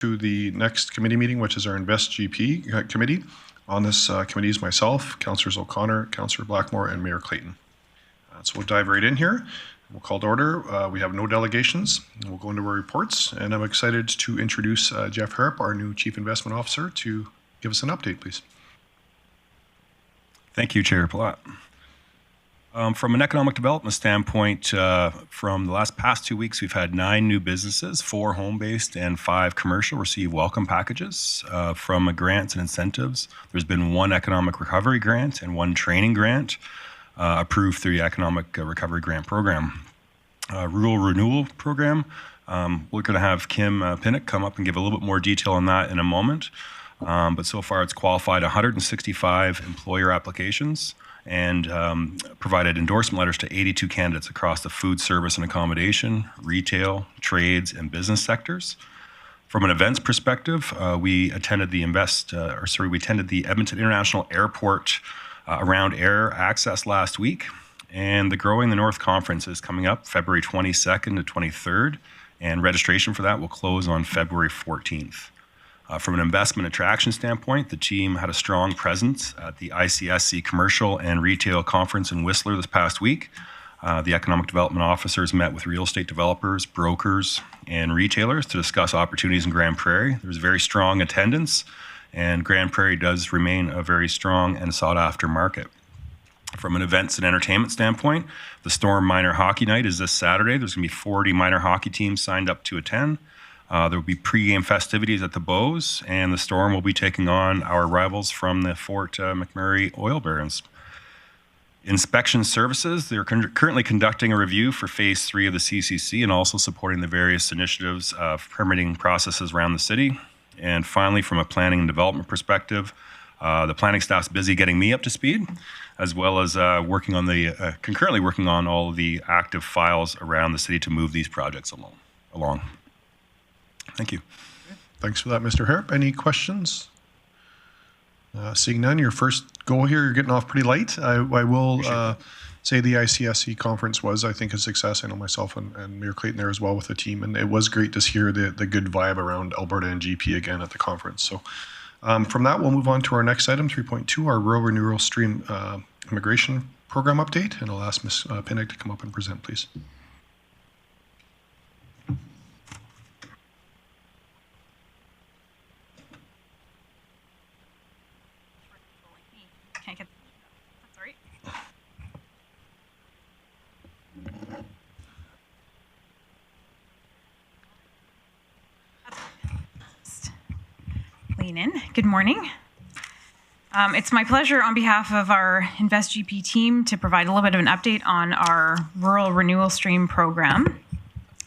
To the next committee meeting, which is our Invest GP committee. On this committee is myself, Councillors O'Connor, Councillor Blackmore, and Mayor Clayton. So we'll dive right in here. We'll call to order. We have no delegations. We'll go into our reports, and I'm excited to introduce Jeff Harrop, our new Chief Investment Officer, to give us an update, please. Thank you, Chair Platt. From an economic development standpoint, from the past 2 weeks, we've had 9 new businesses, 4 home-based and 5 commercial, receive welcome packages from grants and incentives. There's been 1 economic recovery grant and 1 training grant approved through the economic recovery grant program. Rural Renewal program, we're going to have Kim Pinnock come up and give a little bit more detail on that in a moment. But so far, it's qualified 165 employer applications and provided endorsement letters to 82 candidates across the food service and accommodation, retail, trades, and business sectors. From an events perspective, we attended the Edmonton International Airport around air access last week, and the Growing the North conference is coming up February 22nd to 23rd, and registration for that will close on February 14th. From an investment attraction standpoint, the team had a strong presence at the ICSC Commercial and Retail Conference in Whistler this past week. The economic development officers met with real estate developers, brokers, and retailers to discuss opportunities in Grande Prairie. There was very strong attendance, and Grande Prairie does remain a very strong and sought-after market. From an events and entertainment standpoint, the Storm Minor Hockey Night is this Saturday. There's going to be 40 minor hockey teams signed up to attend. There will be pre-game festivities at the Bows, and the Storm will be taking on our rivals from the Fort McMurray Oil Barons. Inspection services, they're currently conducting a review for Phase 3 of the CCC and also supporting the various initiatives of permitting processes around the city. And finally, from a planning and development perspective, the planning staff's busy getting me up to speed, as well as concurrently working on all of the active files around the city to move these projects along. Thank you. Thanks for that, Mr. Harrop. Any questions? Seeing none, your first go here, you're getting off pretty light. I will say the ICSC conference was, I think, a success. I know myself and Mayor Clayton there as well with the team, and it was great to hear the good vibe around Alberta and GP again at the conference. So from that, we'll move on to our next item, 3.2, our Rural Renewal Stream Immigration Program Update, and I'll ask Ms. Pinnock to come up and present, please. Can't get that's all right. Just lean in. Good morning. It's my pleasure on behalf of our Invest GP team to provide a little bit of an update on our Rural Renewal Stream program.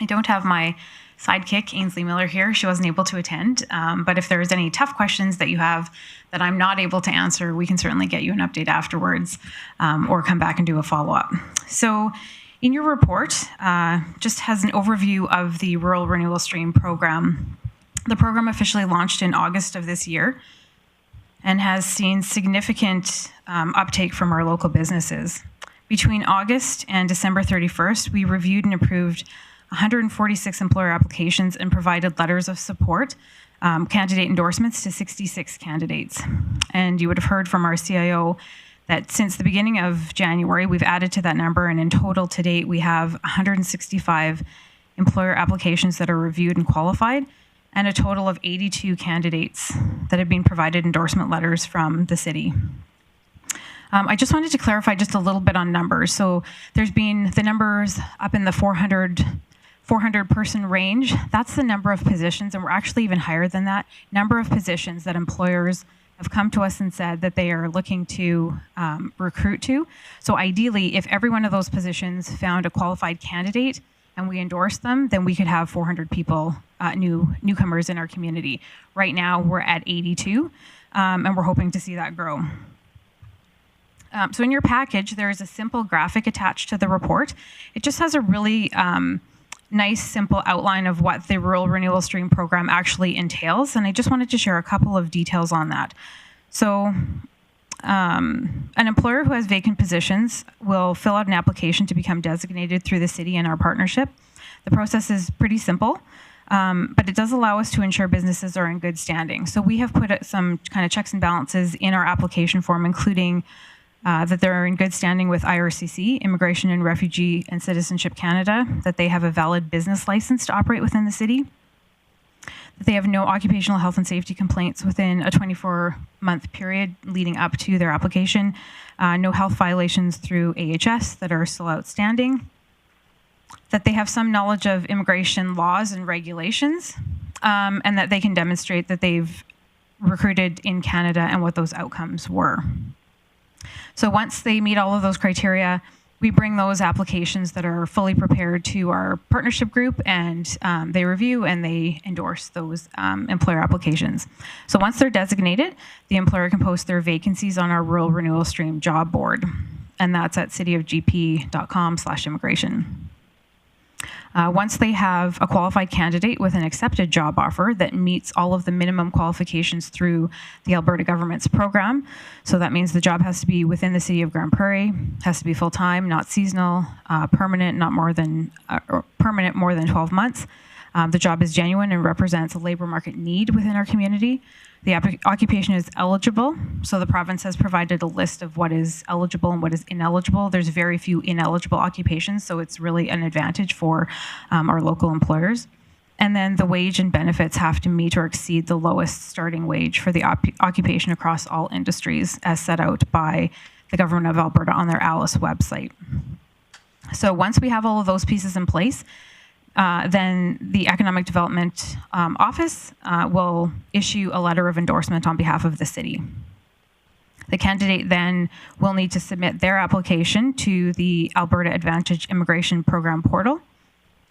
I don't have my sidekick, Ainsley Miller, here. She wasn't able to attend. But if there's any tough questions that you have that I'm not able to answer, we can certainly get you an update afterwards or come back and do a follow-up. So in your report, just has an overview of the Rural Renewal Stream program. The program officially launched in August of this year and has seen significant uptake from our local businesses. Between August and December 31st, we reviewed and approved 146 employer applications and provided letters of support, candidate endorsements to 66 candidates. And you would have heard from our CIO that since the beginning of January, we've added to that number, and in total to date, we have 165 employer applications that are reviewed and qualified, and a total of 82 candidates that have been provided endorsement letters from the city. I just wanted to clarify just a little bit on numbers. So there's been the numbers up in the 400 person range. That's the number of positions, and we're actually even higher than that, number of positions that employers have come to us and said that they are looking to recruit to. So ideally, if every one of those positions found a qualified candidate and we endorse them, then we could have 400 people, newcomers in our community. Right now, we're at 82, and we're hoping to see that grow. So in your package, there is a simple graphic attached to the report. It just has a really nice, simple outline of what the Rural Renewal Stream program actually entails, and I just wanted to share a couple of details on that. So an employer who has vacant positions will fill out an application to become designated through the city and our partnership. The process is pretty simple. But it does allow us to ensure businesses are in good standing. So we have put some kind of checks and balances in our application form, including that they're in good standing with IRCC, Immigration and Refugee and Citizenship Canada, that they have a valid business license to operate within the city, that they have no occupational health and safety complaints within a 24-month period leading up to their application, no health violations through AHS that are still outstanding, that they have some knowledge of immigration laws and regulations, and that they can demonstrate that they've recruited in Canada and what those outcomes were. So once they meet all of those criteria, we bring those applications that are fully prepared to our partnership group, and they review and they endorse those employer applications. So once they're designated, the employer can post their vacancies on our Rural Renewal Stream job board, and that's at cityofgp.com/immigration. Once they have a qualified candidate with an accepted job offer that meets all of the minimum qualifications through the Alberta government's program, so that means the job has to be within the city of Grande Prairie, has to be full-time, not seasonal, permanent, permanent more than 12 months. The job is genuine and represents a labor market need within our community. The occupation is eligible, so the province has provided a list of what is eligible and what is ineligible. There's very few ineligible occupations, so it's really an advantage for our local employers. And then the wage and benefits have to meet or exceed the lowest starting wage for the occupation across all industries as set out by the Government of Alberta on their ALICE website. So once we have all of those pieces in place, then the Economic Development Office will issue a letter of endorsement on behalf of the city. The candidate then will need to submit their application to the Alberta Advantage Immigration Program portal.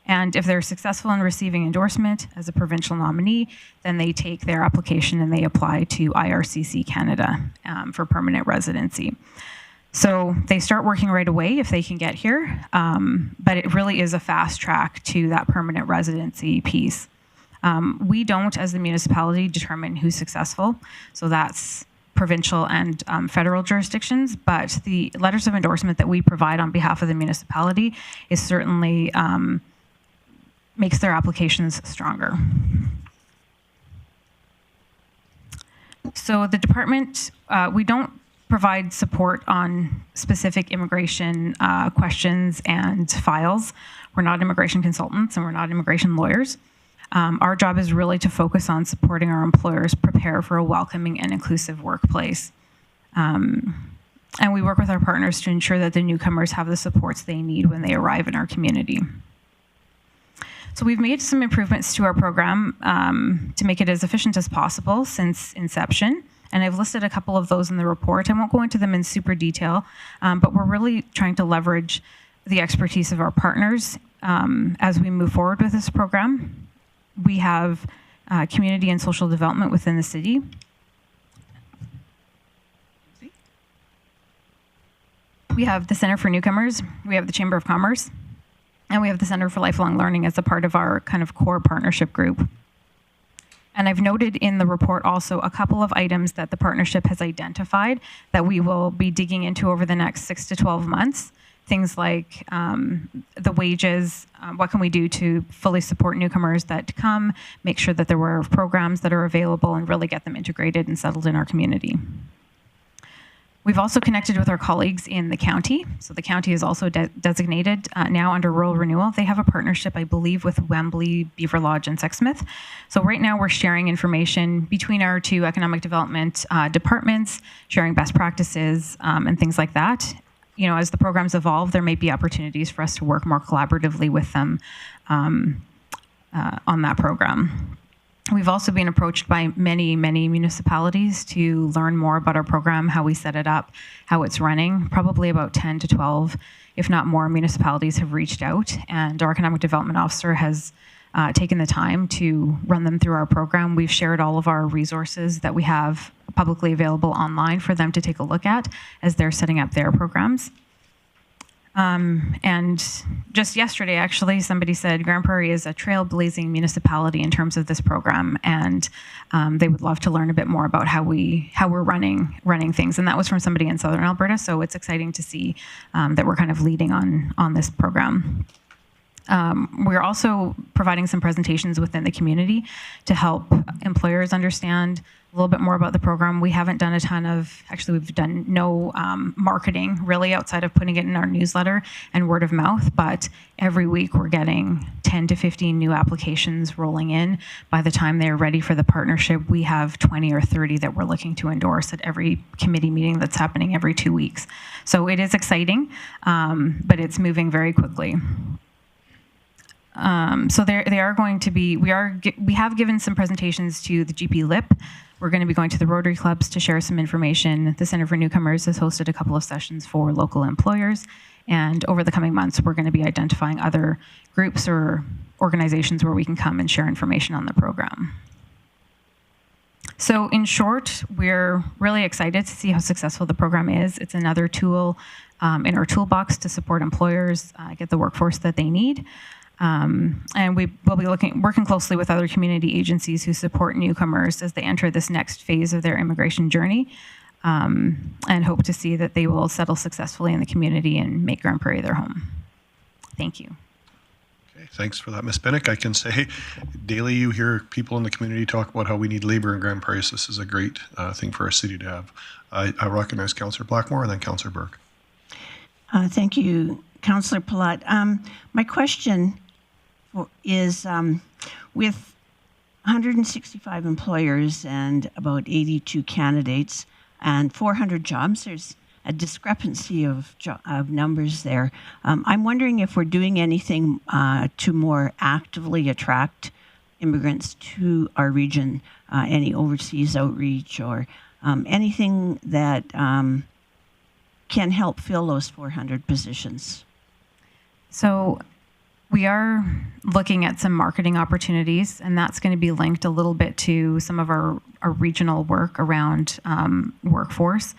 And if they're successful in receiving endorsement as a provincial nominee, then they take their application and they apply to IRCC Canada for permanent residency. So they start working right away if they can get here, but it really is a fast track to that permanent residency piece. We don't, as the municipality, determine who's successful, so that's provincial and federal jurisdictions, but the letters of endorsement that we provide on behalf of the municipality is certainly makes their applications stronger. So the department, we don't provide support on specific immigration questions and files. We're not immigration consultants and we're not immigration lawyers. Our job is really to focus on supporting our employers prepare for a welcoming and inclusive workplace. And we work with our partners to ensure that the newcomers have the supports they need when they arrive in our community. So we've made some improvements to our program to make it as efficient as possible since inception. And I've listed a couple of those in the report. I won't go into them in super detail, but we're really trying to leverage the expertise of our partners as we move forward with this program. We have community and social development within the city. We have the Center for Newcomers, we have the Chamber of Commerce, and we have the Center for Lifelong Learning as a part of our kind of core partnership group. And I've noted in the report also a couple of items that the partnership has identified that we will be digging into over the next 6 to 12 months. Things like the wages, what can we do to fully support newcomers that come, make sure that there are programs that are available and really get them integrated and settled in our community. We've also connected with our colleagues in the county. So the county is also designated now under Rural Renewal. They have a partnership, I believe, with Wembley, Beaver Lodge, and Sexsmith. So right now we're sharing information between our two economic development departments, sharing best practices and things like that. You know, as the programs evolve, there may be opportunities for us to work more collaboratively with them on that program. We've also been approached by many, many municipalities to learn more about our program, how we set it up, how it's running. Probably about 10 to 12, if not more, municipalities have reached out, and our economic development officer has taken the time to run them through our program. We've shared all of our resources that we have publicly available online for them to take a look at as they're setting up their programs. And just yesterday, actually, somebody said Grande Prairie is a trailblazing municipality in terms of this program, and they would love to learn a bit more about how we're running things. And that was from somebody in Southern Alberta, so it's exciting to see that we're kind of leading on this program. We're also providing some presentations within the community to help employers understand a little bit more about the program. We haven't done a ton of, actually we've done no marketing really outside of putting it in our newsletter and word of mouth, but every week we're getting 10 to 15 new applications rolling in. By the time they're ready for the partnership, we have 20 or 30 that we're looking to endorse at every committee meeting that's happening every 2 weeks. So it is exciting, but it's moving very quickly. So they are going to be, we have given some presentations to the GP LIP. We're going to be going to the Rotary Clubs to share some information. The Center for Newcomers has hosted a couple of sessions for local employers. And over the coming months, we're going to be identifying other groups or organizations where we can come and share information on the program. So in short, we're really excited to see how successful the program is. It's another tool in our toolbox to support employers get the workforce that they need. And we will be working closely with other community agencies who support newcomers as they enter this next phase of their immigration journey, and hope to see that they will settle successfully in the community and make Grande Prairie their home. Thank you. Okay, thanks for that, Ms. Pinnock. I can say daily you hear people in the community talk about how we need labor in Grande Prairie. So this is a great thing for our city to have. I recognize Councillor Blackmore and then Councillor Burke. Thank you, Councillor Palat. My question is with 165 employers and about 82 candidates and 400 jobs, there's a discrepancy of numbers there. I'm wondering if we're doing anything to more actively attract immigrants to our region, any overseas outreach or anything that can help fill those 400 positions. So we are looking at some marketing opportunities, and that's going to be linked a little bit to some of our regional work around workforce.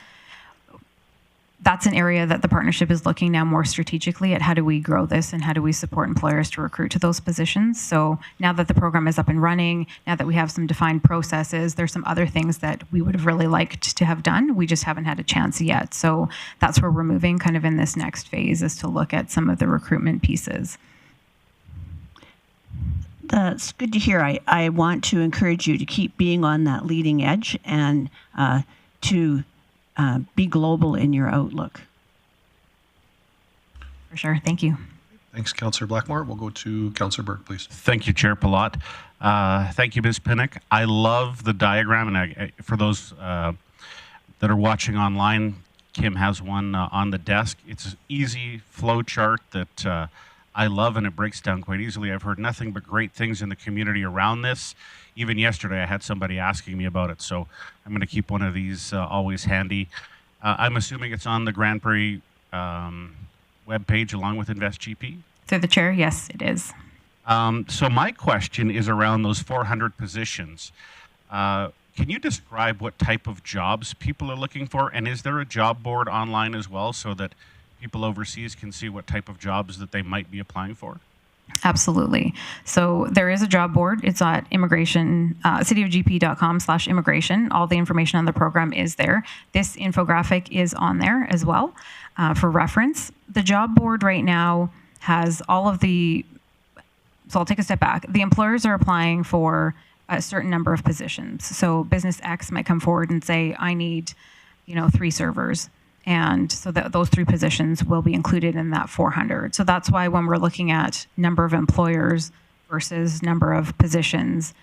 That's an area that the partnership is looking now more strategically at how do we grow this and how do we support employers to recruit to those positions. So now that the program is up and running, now that we have some defined processes, there's some other things that we would have really liked to have done. We just haven't had a chance yet. So that's where we're moving kind of in this next phase, is to look at some of the recruitment pieces. That's good to hear. I want to encourage you to keep being on that leading edge and to be global in your outlook. For sure. Thank you. Thanks, Councillor Blackmore. We'll go to Councillor Burke, please. Thank you, Chair Palat. Thank you, Ms. Pinnock. I love the diagram, and for those that are watching online, Kim has one on the desk. It's an easy flow chart that I love, and it breaks down quite easily. I've heard nothing but great things in the community around this. Even yesterday, I had somebody asking me about it, so I'm going to keep one of these always handy. I'm assuming it's on the Grande Prairie webpage along with InvestGP? Through the chair, yes, it is. So my question is around those 400 positions. Can you describe what type of jobs people are looking for? And is there a job board online as well so that people overseas can see what type of jobs that they might be applying for? Absolutely. So there is a job board. It's at immigration, cityofgp.com/immigration. All the information on the program is there. This infographic is on there as well for reference. The job board right now has all of the, so I'll take a step back. The employers are applying for a certain number of positions. So business X might come forward and say, I need, 3 servers. And so those 3 positions will be included in that 400. So that's why when we're looking at number of employers versus number of positions,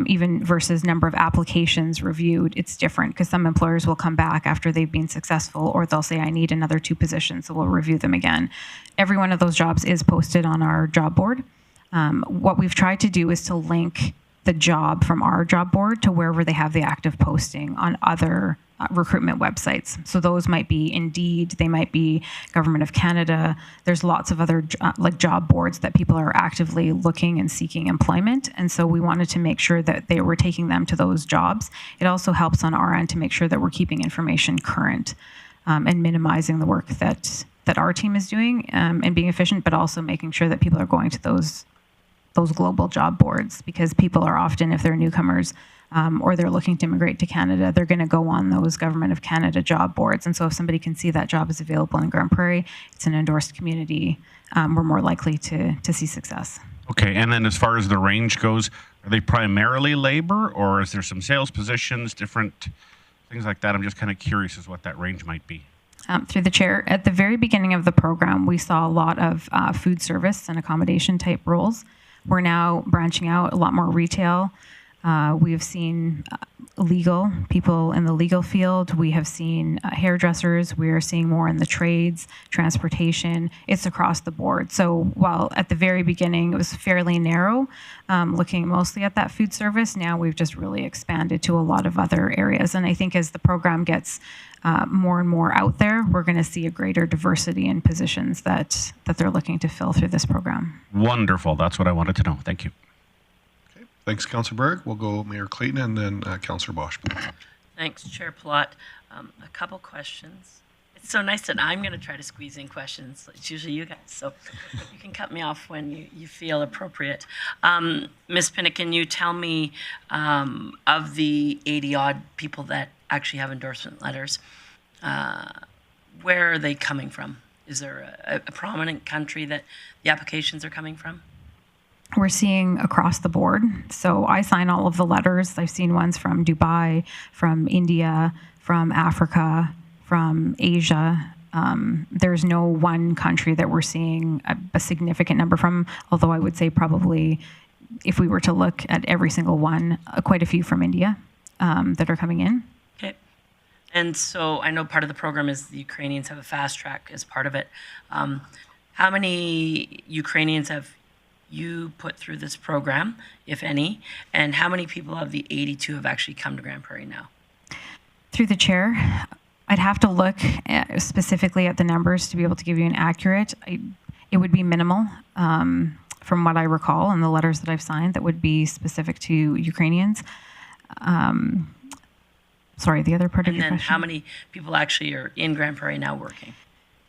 even versus number of applications reviewed, it's different because some employers will come back after they've been successful, or they'll say, I need another 2 positions, so we'll review them again. Every one of those jobs is posted on our job board. What we've tried to do is to link the job from our job board to wherever they have the active posting on other recruitment websites. So those might be Indeed, they might be Government of Canada. There's lots of other like job boards that people are actively looking and seeking employment. And so we wanted to make sure that they were taking them to those jobs. It also helps on our end to make sure that we're keeping information current and minimizing the work that our team is doing and being efficient, but also making sure that people are going to those global job boards, because people are often, if they're newcomers, or they're looking to immigrate to Canada, they're going to go on those Government of Canada job boards. And so if somebody can see that job is available in Grande Prairie, it's an endorsed community, we're more likely to see success. Okay, and then as far as the range goes, are they primarily labor, or is there some sales positions, different things like that? I'm just kind of curious as what that range might be. Through the chair, at the very beginning of the program, we saw a lot of food service and accommodation type roles. We're now branching out a lot more retail. We have seen legal people in the legal field. We have seen hairdressers. We are seeing more in the trades, transportation. It's across the board. So while at the very beginning it was fairly narrow, looking mostly at that food service, now we've just really expanded to a lot of other areas. And I think as the program gets more and more out there, we're going to see a greater diversity in positions that they're looking to fill through this program. Wonderful. That's what I wanted to know. Thank you. Thanks, Councillor Berg. We'll go Mayor Clayton and then Councillor Bosch. Thanks, Chair Plot. A couple questions. It's so nice that I'm going to try to squeeze in questions. It's usually you guys, so you can cut me off when you feel appropriate. Ms. Pinnock, can you tell me of the 80-odd people that actually have endorsement letters, where are they coming from? Is there a prominent country that the applications are coming from? We're seeing across the board. So I sign all of the letters. I've seen ones from Dubai, from India, from Africa, from Asia. There's no one country that we're seeing a significant number from, although I would say probably if we were to look at every single one, quite a few from India that are coming in. Okay. And so I know part of the program is the Ukrainians have a fast track as part of it. How many Ukrainians have you put through this program, if any, and how many people of the 82 have actually come to Grande Prairie now? Through the chair, I'd have to look specifically at the numbers to be able to give you an accurate. It would be minimal from what I recall in the letters that I've signed that would be specific to Ukrainians. Sorry, the other part of your question. And then how many people actually are in Grande Prairie now working?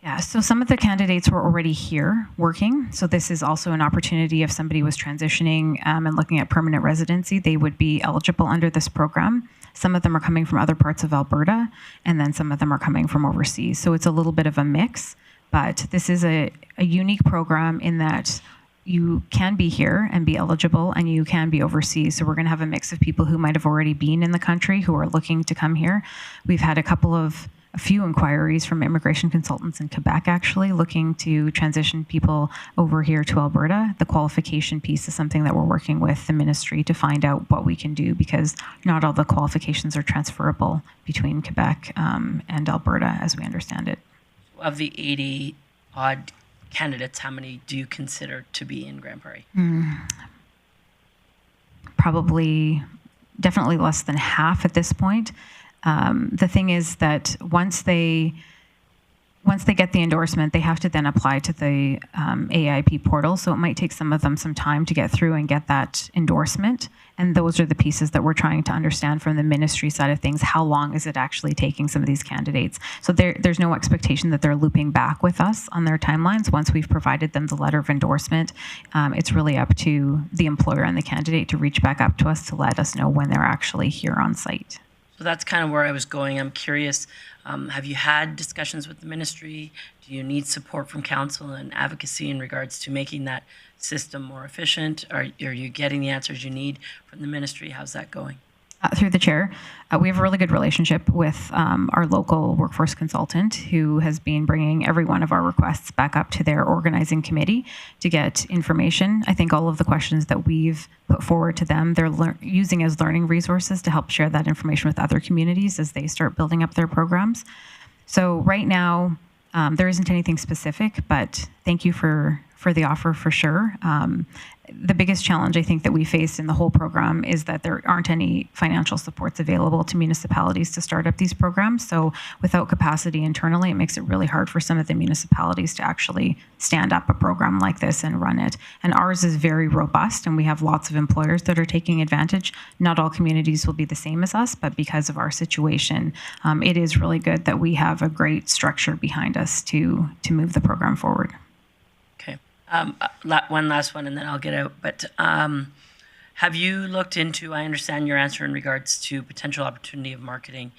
Yeah, so some of the candidates were already here working. So this is also an opportunity if somebody was transitioning and looking at permanent residency, they would be eligible under this program. Some of them are coming from other parts of Alberta, and then some of them are coming from overseas. So it's a little bit of a mix, but this is a unique program in that you can be here and be eligible, and you can be overseas. So we're going to have a mix of people who might have already been in the country who are looking to come here. We've had a few inquiries from immigration consultants in Quebec, actually, looking to transition people over here to Alberta. The qualification piece is something that we're working with the ministry to find out what we can do, because not all the qualifications are transferable between Quebec and Alberta, as we understand it. Of the 80-odd candidates, how many do you consider to be in Grande Prairie? Probably, definitely less than half at this point. The thing is that once they get the endorsement, they have to then apply to the AIP portal. So it might take some of them some time to get through and get that endorsement. And those are the pieces that we're trying to understand from the ministry side of things. How long is it actually taking some of these candidates? So there's no expectation that they're looping back with us on their timelines. Once we've provided them the letter of endorsement, it's really up to the employer and the candidate to reach back up to us to let us know when they're actually here on site. So that's kind of where I was going. I'm curious, have you had discussions with the ministry? Do you need support from council and advocacy in regards to making that system more efficient? Are you getting the answers you need from the ministry? How's that going? Through the chair, we have a really good relationship with our local workforce consultant, who has been bringing every one of our requests back up to their organizing committee to get information. I think all of the questions that we've put forward to them, they're using as learning resources to help share that information with other communities as they start building up their programs. So right now, there isn't anything specific, but thank you for the offer for sure. The biggest challenge I think that we face in the whole program is that there aren't any financial supports available to municipalities to start up these programs. So without capacity internally, it makes it really hard for some of the municipalities to actually stand up a program like this and run it. And ours is very robust, and we have lots of employers that are taking advantage. Not all communities will be the same as us, but because of our situation, it is really good that we have a great structure behind us to move the program forward. Okay. One last one, and then I'll get out. But Have you looked into, I understand your answer in regards to potential opportunity of marketing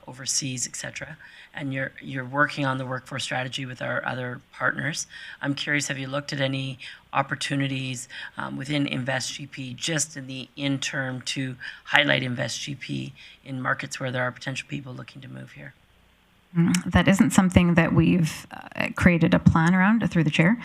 overseas, et cetera, and you're working on the workforce strategy with our other partners. I'm curious, have you looked at any opportunities within InvestGP just in the interim to highlight InvestGP in markets where there are potential people looking to move here? That isn't something that we've created a plan around through the chair.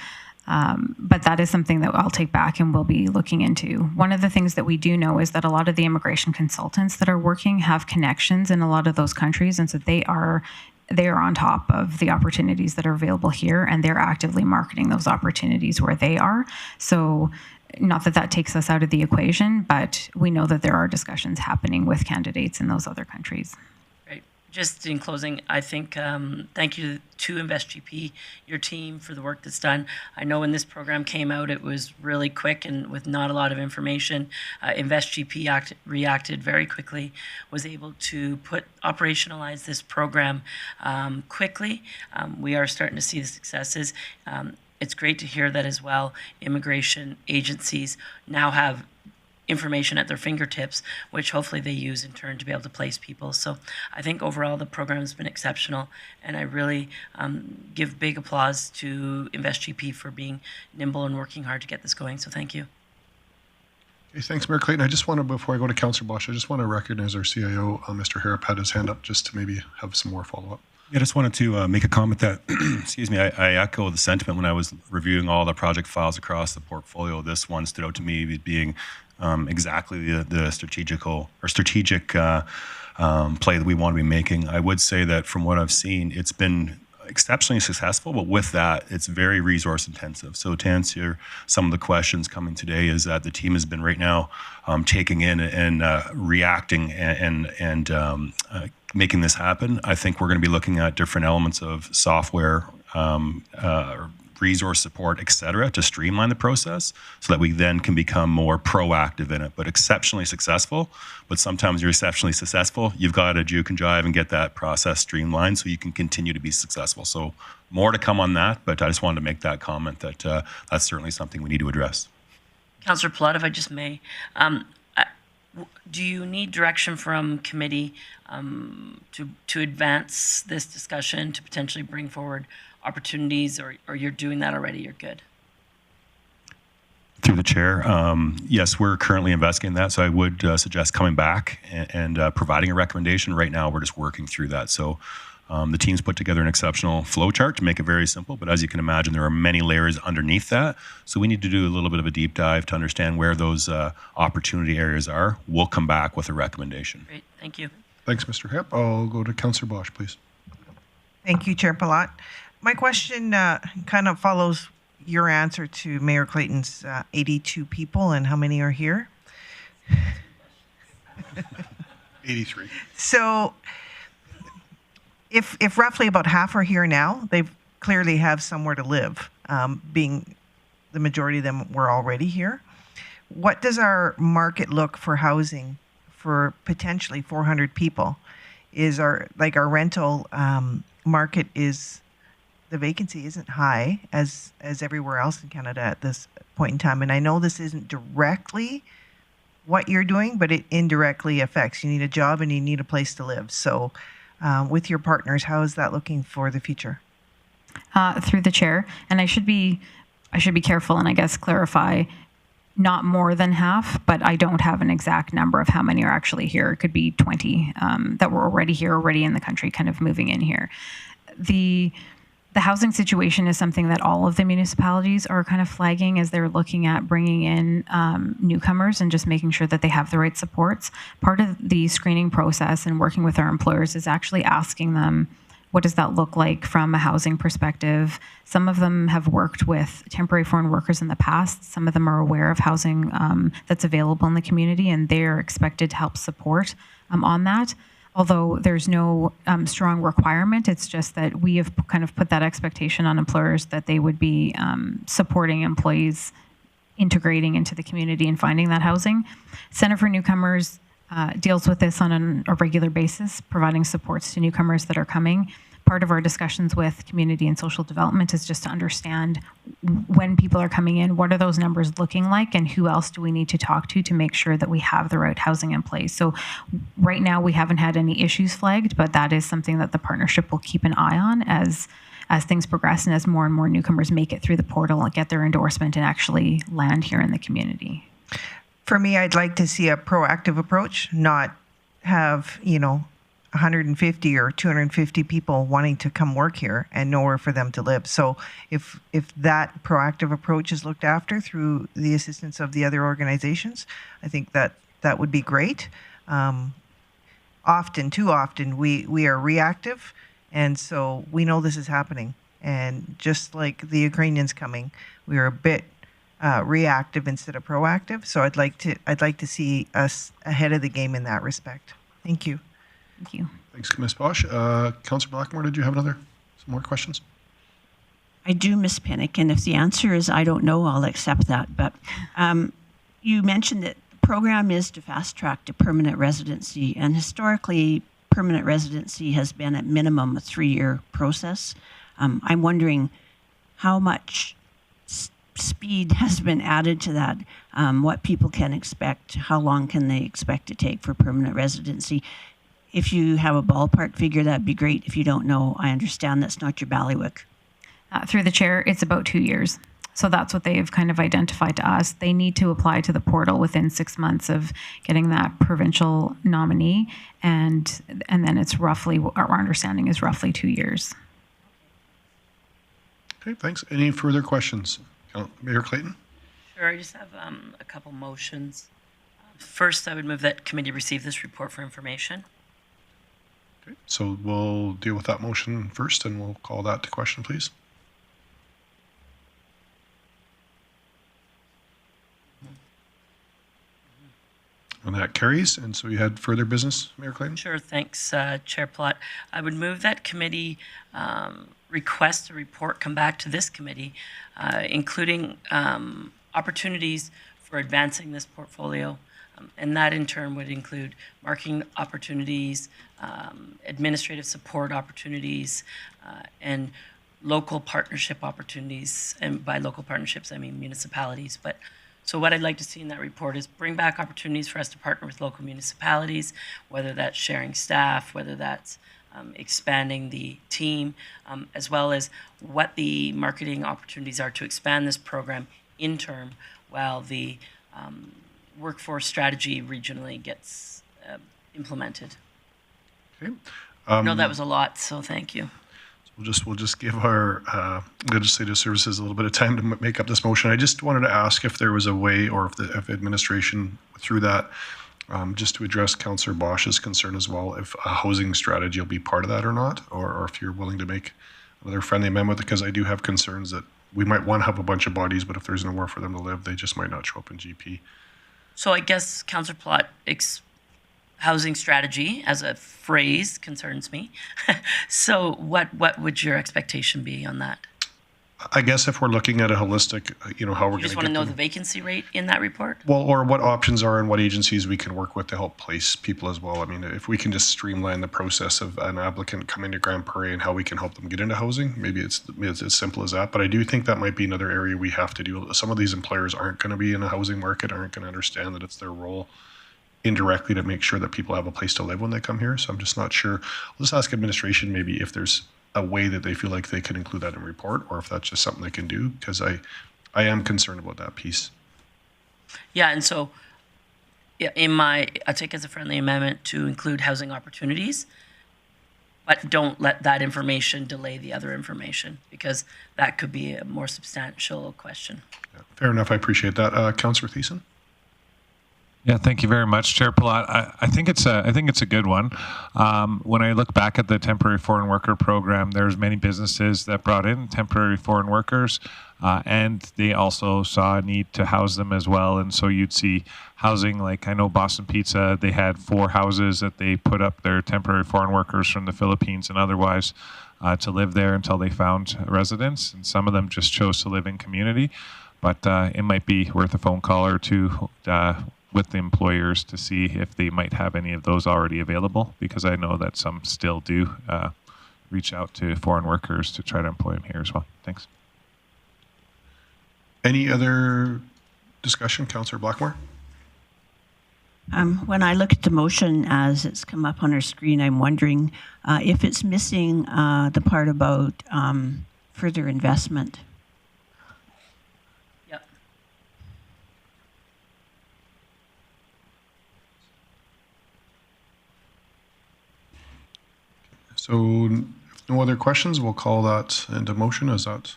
But that is something that I'll take back and we'll be looking into. One of the things that we do know is that a lot of the immigration consultants that are working have connections in a lot of those countries, and so they are on top of the opportunities that are available here, and they're actively marketing those opportunities where they are. So not that that takes us out of the equation, but we know that there are discussions happening with candidates in those other countries. Just in closing, I think thank you to InvestGP, your team, for the work that's done. I know when this program came out, it was really quick and with not a lot of information. InvestGP reacted very quickly, was able to operationalize this program quickly. We are starting to see the successes. It's great to hear that as well. Immigration agencies now have information at their fingertips, which hopefully they use in turn to be able to place people. So I think overall the program has been exceptional, and I really give big applause to InvestGP for being nimble and working hard to get this going. So thank you. Okay, thanks, Mayor Clayton. I just want to, before I go to Councillor Bosch, I just want to recognize our CIO, Mr. Harrop, had his hand up just to maybe have some more follow-up. Yeah, I just wanted to make a comment that, excuse me, I echo the sentiment when I was reviewing all the project files across the portfolio. This one stood out to me as being exactly the strategic play that we want to be making. I would say that from what I've seen, it's been exceptionally successful, but with that, it's very resource intensive. So to answer some of the questions coming today is that the team has been right now taking in and reacting and making this happen. I think we're going to be looking at different elements of software, resource support, et cetera, to streamline the process so that we then can become more proactive in it, but exceptionally successful. But sometimes you're exceptionally successful, you've got to juke and jive and get that process streamlined so you can continue to be successful. So more to come on that, but I just wanted to make that comment that that's certainly something we need to address. Councillor Palat, if I just may, do you need direction from committee to advance this discussion to potentially bring forward opportunities, or you're doing that already? You're good. Through the chair, yes, we're currently investigating that. So I would suggest coming back and providing a recommendation. Right now, we're just working through that. So the team's put together an exceptional flow chart to make it very simple. But as you can imagine, there are many layers underneath that. So we need to do a little bit of a deep dive to understand where those opportunity areas are. We'll come back with a recommendation. Great, thank you. Thanks, Mr. Hip. I'll go to Councillor Bosch, please. Thank you, Chair Palat. My question kind of follows your answer to Mayor Clayton's 82 people and how many are here? 83. So if roughly about half are here now, they clearly have somewhere to live, being the majority of them were already here. What does our market look for housing for potentially 400 people? Is our rental market is... The vacancy isn't high as everywhere else in Canada at this point in time. And I know this isn't directly what you're doing, but it indirectly affects. You need a job and you need a place to live. So with your partners, how is that looking for the future? Through the chair, and I should be careful and I guess clarify, not more than half, but I don't have an exact number of how many are actually here. It could be 20 that were already here, already in the country, kind of moving in here. The housing situation is something that all of the municipalities are kind of flagging as they're looking at bringing in newcomers and just making sure that they have the right supports. Part of the screening process and working with our employers is actually asking them, what does that look like from a housing perspective? Some of them have worked with temporary foreign workers in the past. Some of them are aware of housing that's available in the community, and they're expected to help support on that. Although there's no strong requirement, it's just that we have kind of put that expectation on employers that they would be supporting employees integrating into the community and finding that housing. Center for Newcomers deals with this on a regular basis, providing supports to newcomers that are coming. part of our discussions with community and social development is just to understand when people are coming in, what are those numbers looking like, and who else do we need to talk to make sure that we have the right housing in place. So right now we haven't had any issues flagged, but that is something that the partnership will keep an eye on as things progress and as more and more newcomers make it through the portal and get their endorsement and actually land here in the community. For me, I'd like to see a proactive approach, not have, 150 or 250 people wanting to come work here and nowhere for them to live. So if that proactive approach is looked after through the assistance of the other organizations, I think that would be great. Too often, we are reactive, and so we know this is happening. And just like the Ukrainians coming, we are a bit reactive instead of proactive. So I'd like to see us ahead of the game in that respect. Thank you. Thank you. Thanks, Ms. Bosch. Councillor Blackmore, did you have some more questions? I do, Ms. Pinnock, and if the answer is I don't know, I'll accept that. But you mentioned that the program is to fast track to permanent residency, and historically, permanent residency has been at minimum a 3-year process. I'm wondering how much speed has been added to that, what people can expect, how long can they expect to take for permanent residency. If you have a ballpark figure, that'd be great. If you don't know, I understand that's not your ballywick. Through the chair, it's about 2 years. So that's what they've kind of identified to us. They need to apply to the portal within 6 months of getting that provincial nominee. And then it's roughly, our understanding is roughly 2 years. Okay, thanks. Any further questions? Mayor Clayton? Sure, I just have a couple motions. First, I would move that committee receive this report for information. Okay, so we'll deal with that motion first, and we'll call that to question, please. And that carries. And so you had further business, Mayor Clayton? Sure, thanks, Chair Plott. I would move that committee request a report come back to this committee, including opportunities for advancing this portfolio. And that in turn would include marketing opportunities, administrative support opportunities, and local partnership opportunities. And by local partnerships, I mean municipalities. But so what I'd like to see in that report is bring back opportunities for us to partner with local municipalities, whether that's sharing staff, whether that's expanding the team, as well as what the marketing opportunities are to expand this program in term while the workforce strategy regionally gets implemented. Okay. I know that was a lot, so thank you. We'll just give our legislative services a little bit of time to make up this motion. I just wanted to ask if there was a way, or if administration through that, just to address Councillor Bosch's concern as well, if a housing strategy will be part of that or not, or if you're willing to make another friendly amendment, because I do have concerns that we might want to have a bunch of bodies, but if there's nowhere for them to live, they just might not show up in GP. So I guess Councillor Plott, housing strategy as a phrase concerns me. So what would your expectation be on that? I guess if we're looking at a holistic, how we're going to just want to know the vacancy rate in that report? Well, or what options are and what agencies we can work with to help place people as well. I mean, if we can just streamline the process of an applicant coming to Grande Prairie and how we can help them get into housing, maybe it's as simple as that. But I do think that might be another area we have to do. Some of these employers aren't going to be in a housing market, aren't going to understand that it's their role indirectly to make sure that people have a place to live when they come here. So I'm just not sure. I'll just ask administration maybe if there's a way that they feel like they can include that in report, or if that's just something they can do, because I am concerned about that piece. Yeah, and so I take as a friendly amendment to include housing opportunities, but don't let that information delay the other information, because that could be a more substantial question. Yeah, fair enough. I appreciate that. Councillor Thiessen? Yeah, thank you very much, Chair Palat. I think it's a good one. When I look back at the temporary foreign worker program, there's many businesses that brought in temporary foreign workers, and they also saw a need to house them as well. And so you'd see housing, like I know Boston Pizza, they had 4 houses that they put up their temporary foreign workers from the Philippines and otherwise to live there until they found residence. And some of them just chose to live in community, but it might be worth a phone call or two with the employers to see if they might have any of those already available, because I know that some still do reach out to foreign workers to try to employ them here as well. Thanks. Any other discussion, Councillor Blackmore? When I look at the motion as it's come up on our screen, I'm wondering if it's missing the part about further investment. Yep. So if no other questions, we'll call that into motion. Is that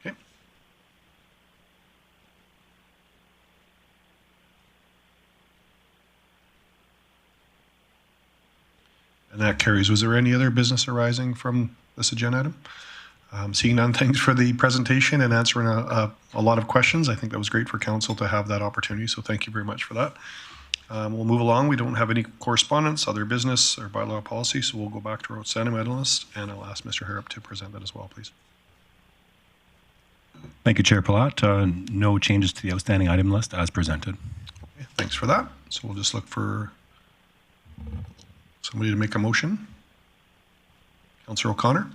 okay? And that carries. Was there any other business arising from this agenda item? Seeing none, thanks for the presentation and answering a lot of questions. I think that was great for council to have that opportunity, so thank you very much for that. We'll move along. We don't have any correspondence, other business, or bylaw policy, so we'll go back to our outstanding item list, and I'll ask Mr. Harrop to present that as well, please. Thank you, Chair Palat. No changes to the outstanding item list as presented. Okay, thanks for that. So we'll just look for somebody to make a motion. Councillor O'Connor?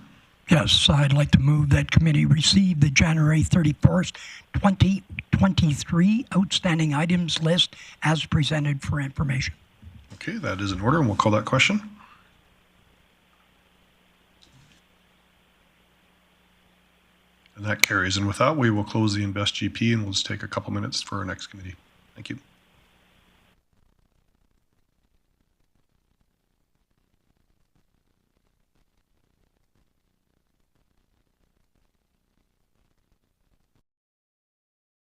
Yes, I'd like to move that committee receive the January 31st, 2023 outstanding items list as presented for information. Okay, that is in order, and we'll call that question. And that carries. And with that, we will close the Invest GP, and we'll just take a couple minutes for our next committee. Thank you.